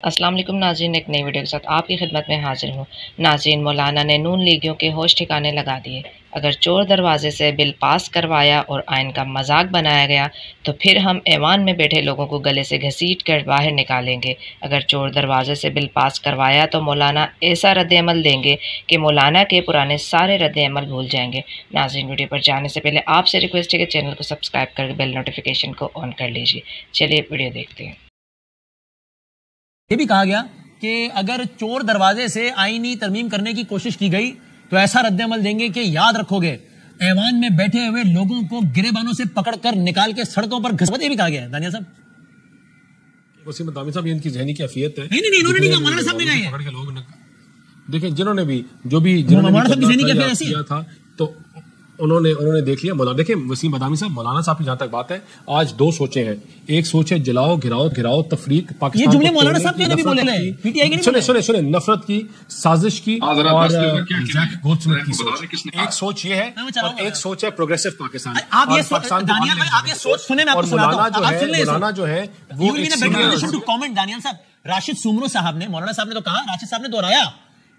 السلام علیکم ناظرین، ایک نئی ویڈیو کے ساتھ آپ کی خدمت میں حاضر ہوں۔ ناظرین، مولانا نے نون لیگیوں کے ہوش ٹھکانے لگا دیے۔ اگر چور دروازے سے بل پاس کروایا اور آئین کا مذاق بنایا گیا تو پھر ہم ایوان میں بیٹھے لوگوں کو گلے سے گھسیٹ کر باہر نکالیں گے۔ اگر چور دروازے سے بل پاس کروایا تو مولانا ایسا رد عمل دیں گے کہ مولانا کے پرانے سارے رد عمل بھول جائیں گے۔ ناظرین، ویڈیو پر جانے سے پہلے آپ سے ریکویسٹ ہے کہ چینل کو سبسکرائب کر بیل نوٹیفیکیشن کو آن کر لیجیے۔ چلیے ویڈیو دیکھتے ہیں۔ یہ بھی کہا گیا کہ اگر چور دروازے سے آئینی ترمیم کرنے کی کوشش کی گئی تو ایسا رد عمل دیں گے کہ یاد رکھو گے ایوان میں بیٹھے ہوئے لوگوں کو گریبانوں سے پکڑ کر نکال کے سڑکوں پر گھسوٹ۔ یہ بھی کہا گیا ہے دانیال صاحب، وسیم بادامی صاحب، یہ ان کی ذہنی کیفیت ہے۔ نہیں انہوں نے نہیں کہا، مولانا صاحب نے کہا ہے۔ دیکھیں، جنہوں نے بھی مولانا صاحب کی ذہنی کیفیت ایسی کیا تھا تو انہوں نے دیکھ لیا۔ مولانا دیکھیں، وسیم بادامی صاحب، مولانا صاحب کی جہاں تک بات ہے، آج دو سوچیں ہیں۔ ایک سوچ ہے جلاؤ، گھراؤ، تفریق، پاکستان۔ یہ جملے مولانا صاحب نے بھی بولے ہیں، پی ٹی آئی کے نہیں۔ سنیں، نفرت کی، سازش کی، اور ایک سوچ یہ ہے اور ایک سوچ ہے پروگریسو پاکستان۔ آپ یہ سوچ سنیں، میں آپ کو سناتا ہوں۔ مولانا جو ہے وہ دانیال صاحب، راشد سومرو صاحب نے، مولانا صاحب نے تو کہا، راشد صاحب نے دہرایا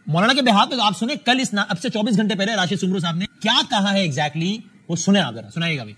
مولانا کے بہات پہ۔ آپ سنیں، کل اب سے 24 گھنٹے پہلے راشد سومرو صاحب نے کیا کہا ہے ایگزیکٹلی، وہ سنیں آپ ذرا، سنائیے گا بھی۔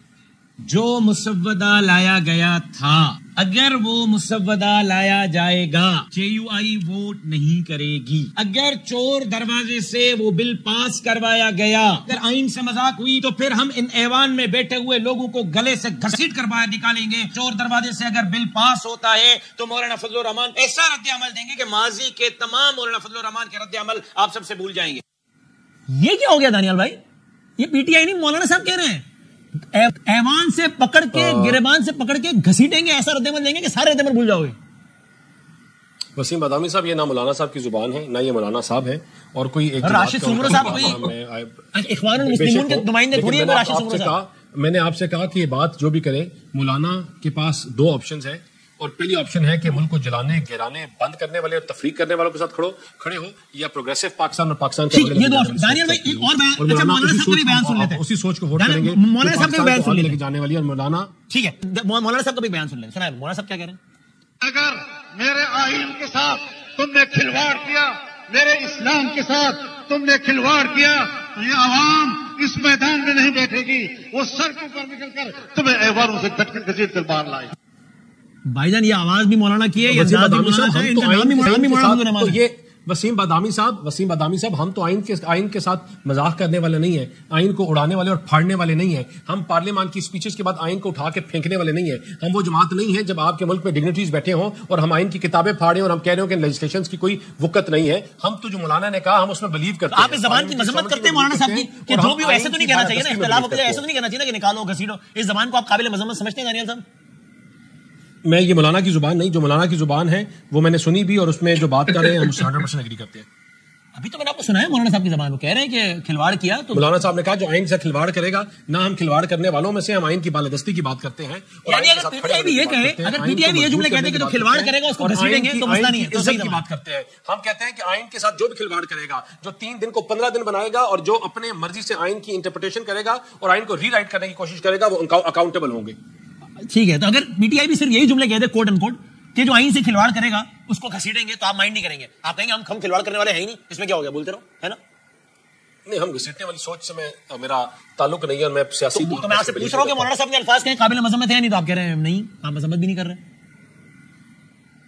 جو مسودہ لایا گیا تھا، اگر وہ مسودہ لایا جائے گا، جے یو آئی ووٹ نہیں کرے گی۔ اگر چور دروازے سے وہ بل پاس کروایا گیا، اگر آئین سے مذاق ہوئی تو پھر ہم ان ایوان میں بیٹھے ہوئے لوگوں کو گلے سے گھسیٹ کر باہر نکالیں گے۔ چور دروازے سے اگر بل پاس ہوتا ہے تو مولانا فضل الرحمان ایسا رد عمل دیں گے کہ ماضی کے تمام مولانا فضل الرحمان کے رد عمل آپ سب سے بھول جائیں گے۔ یہ کیا ہو گیا دانیال بھائی؟ یہ پی ٹی آئی نہیں، مولانا صاحب کہہ رہے ہیں ایوان سے پکڑ کے، گریبان سے پکڑ کے گھسیٹیں گے، ایسا رد عمل دیں گے کہ سارے رد عمل بھول جاؤ گے۔ وسیم بادامی صاحب، یہ نہ مولانا صاحب کی زبان ہے، نہ یہ مولانا صاحب ہے، اور کوئی ایک راشد سومرو صاحب کوئی اخوان المسلمون کے نمائندے تھوڑی ہیں۔ راشد سومرو صاحب، میں نے آپ سے کہا کہ یہ بات جو بھی کرے، مولانا کے پاس دو آپشنز ہیں، اور پہلی آپشن ہے کہ ملک کو جلانے، گرانے، بند کرنے والے اور تفریق کرنے والوں کے ساتھ کھڑے ہو، یا پروگریسو پاکستان اور پاکستان کے دانیال بھائی ایک اور بیان، اچھا مولانا صاحب کا بھی بیان سن لیتے ہیں، اسی سوچ کو ووٹ کریں گے، مولانا صاحب کا بھی بیان سن لیتے ہیں جانے والی۔ اور مولانا، ٹھیک ہے، مولانا صاحب کا بھی بیان سن لیتے ہیں، سنائیں مولانا صاحب کیا کہہ رہے ہیں۔ اگر میرے آئین کے ساتھ تم نے کھلواڑ کیا، میرے اسلام کے ساتھ تم نے کھلواڑ کیا، تو یہ عوام اس میدان میں نہیں بیٹھے گی، وہ سڑکوں پر نکل کر تمہیں ایوانوں سے گھسیٹ کر باہر لائے۔ بھائی جان، یہ آواز بھی مولانا کی ہے، وسیم بادامی صاحب، ہم تو آئین کے ساتھ مذاق کرنے والے نہیں ہیں، آئین کو اڑانے والے اور پھاڑنے والے نہیں ہیں، ہم پارلیمان کی اسپیچز کے بعد آئین کو اٹھا کے پھینکنے والے نہیں ہیں، ہم وہ جماعت نہیں ہے جب آپ کے ملک میں ڈگنیٹریز بیٹھے ہوں اور ہم آئین کی کتابیں پھاڑیں اور ہم کہہ رہے ہوں کہ لیجسلیشنز کی کوئی وقت نہیں ہے۔ ہم تو جو مولانا نے کہا ہم اس میں بلیو کرتے ہیں۔ آپ اس زبان کی مذمت کرتے ہیں مولانا صاحب کی، کہ جو بھی ایسے تو نہیں کہنا چاہیے نا، اختلاف ہوتا ہے ایسے تو نہیں کہنا چاہیے نا کہ نکالو گھسیٹو۔ اس زبان کو آپ قابل مذمت سمجھتے ہیں دانیال صاحب؟ میں یہ مولانا کی زبان نہیں، جو مولانا کی زبان ہے وہ میں نے سنی بھی، اور اس میں جو بات کر رہے ہیں ہم 100% ایگری کرتے ہیں۔ ابھی تو میں نے آپ کو سنا ہے مولانا صاحب کی زبان، وہ کہہ رہے ہیں کہ کھلواڑ کیا، تو مولانا صاحب نے کہا جو آئین سے کھلواڑ کرے گا، نہ ہم کھلواڑ کرنے والوں میں سے، ہم آئین کی بالادستی کی بات کرتے ہیں۔ یعنی اگر پی ٹی آئی بھی یہ کہے، اگر پی ٹی آئی بھی یہ جملے کہتے ہیں کہ جو کھلواڑ کرے گا اس کو گھسیٹیں گے، تو مسئلہ نہیں ہے، تو صحیح کی بات کرتے ہیں۔ ہم کہتے ہیں کہ آئین کے ساتھ جو بھی کھلواڑ کرے گا، جو 3 دن کو 15 دن بنائے گا اور جو اپنے مرضی سے آئین کی انٹرپریٹیشن کرے گا اور آئین کو ری رائٹ کرنے کی کوشش کرے گا، وہ اکاؤنٹیبل ہوں گے۔ ٹھیک ہے، تو اگر پی ٹی آئی بھی صرف یہی جملے کہتے کوٹ ان کوٹ کہ جو آئین سے کھلواڑ کرے گا اس کو گھسیٹیں گے، تو آپ مائنڈ نہیں کریں گے، آپ کہیں گے ہم کھلواڑ کرنے والے ہیں ہی نہیں، اس میں کیا ہو گیا، بولتے رہو، ہے نا؟ نہیں، ہم گھسیٹنے والی سوچ سے میرا تعلق نہیں ہے، اور میں سیاسی، تو میں آپ سے پوچھ رہا ہوں کہ مولانا صاحب کے الفاظ کہیں قابل مذمت ہے نہیں، تو آپ کہہ رہے ہیں نہیں، آپ مذمت بھی نہیں کر رہے۔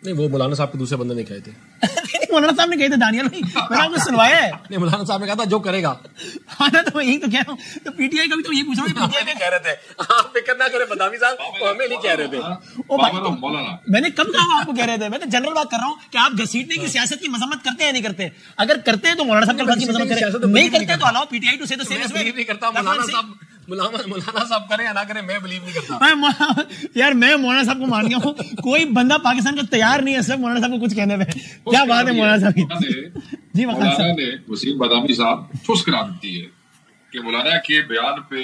نہیں، وہ مولانا صاحب کے دوسرے بندے نے کہے تھے۔ مولانا صاحب نے کہے تھے دانیال بھائی، میں نے آپ کو سنوایا ہے۔ نہیں، مولانا صاحب نے کہا تھا جو کرے گا۔ ہاں نا، تو یہی تو کہہ رہا ہوں، تو پی ٹی آئی کا بھی تو یہی پوچھ رہا ہوں، پی ٹی آئی کہہ رہے تھے آپ فکر نہ کریں بادامی صاحب، وہ ہمیں نہیں کہہ رہے تھے۔ میں نے کب کہا آپ کو کہہ رہے تھے؟ میں تو جنرل بات کر رہا ہوں کہ آپ گھسیٹنے کی سیاست کی مذمت کرتے ہیں نہیں کرتے؟ اگر کرتے ہیں تو مولانا صاحب کی مذمت کریں، نہیں کرتے تو الاؤ پی ٹی آئی ٹو سے the same as well۔ نہیں کرتا مولانا صاحب کریں یا نہ کریں، میں بلیو نہیں کرتا۔ یار میں مولانا صاحب کو مان گیا ہوں، کوئی بندہ پاکستان کا تیار نہیں ہے صرف مولانا صاحب کو کچھ کہنے میں۔ کیا بات ہے مولانا صاحب کی؟ جی مولانا نے وسیم بادامی صاحب ٹھوس قرار دی ہے کہ مولانا کے بیان پہ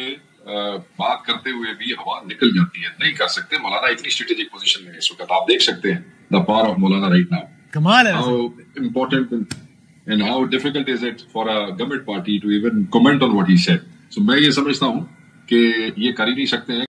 بات کرتے ہوئے بھی ہوا نکل جاتی ہے، نہیں کر سکتے۔ مولانا اتنی اسٹریٹجک پوزیشن میں اس وقت، آپ دیکھ سکتے ہیں the power of Maulana right now, کمال ہے، how important and how difficult is it for a government party to even comment on what he said. So میں یہ سمجھتا ہوں کہ یہ کر ہی نہیں سکتے ہیں۔